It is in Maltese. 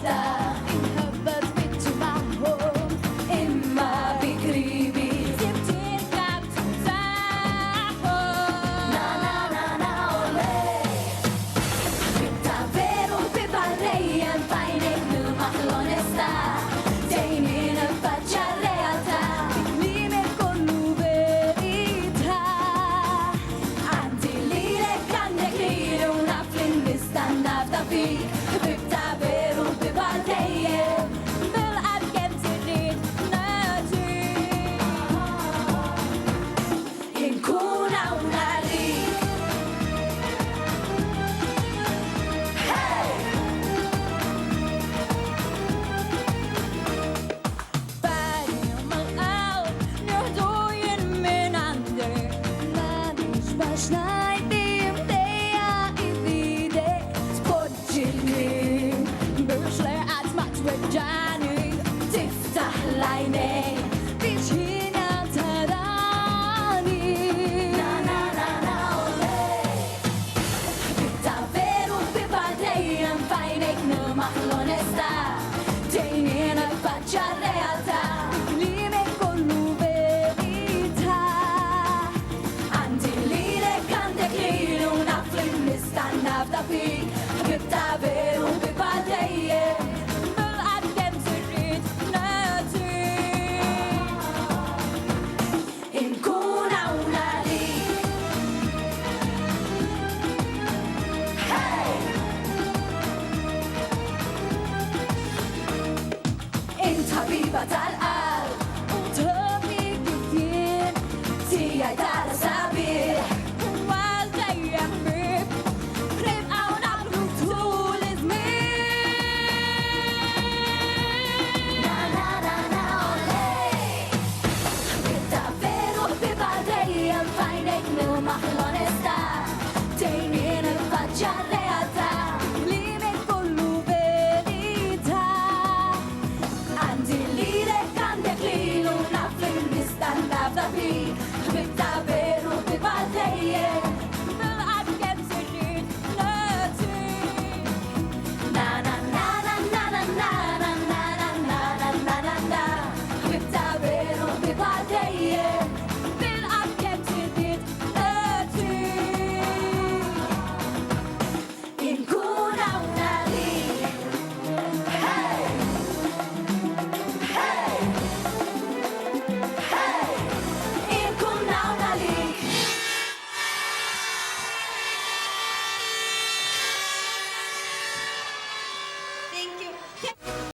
waħda inħabbet bittu magħhom imma bi qribi sibt il-kaptu tagħhom. Na na na na olej ħbibta veru ħbiba rejjem f'għajnejk nilmaħ l-onestà dejjem niffaċċja r-realtà kliem kollu verità għandi lilek għandek lili u naf li nista' nafda fik ħbibta veru ħbiba dejjem bil-qalb kemm trid natik inkun hawn għalik. Hey! Bari mal-qalb nieħdu jien minn għandek m'għandix bax ngħid li mdejja ididek tpoġġi l-kliem biex li qatt ma tweġġani tiftaħ l-għajnejn biex jiena tarani. Na na na na olej ħbibta veru ħbiba dejjem f'għajnejk nilmaħ l-onestà dejjem niffaċċja r-realtà kliem kollu verità għandi lilek għandek lili u naf li nista' nafda fik ħbibta veru ħbiba dejjem bil-qalb kemm trid natik inkun hawn għalik. Hey! Int ħabiba tal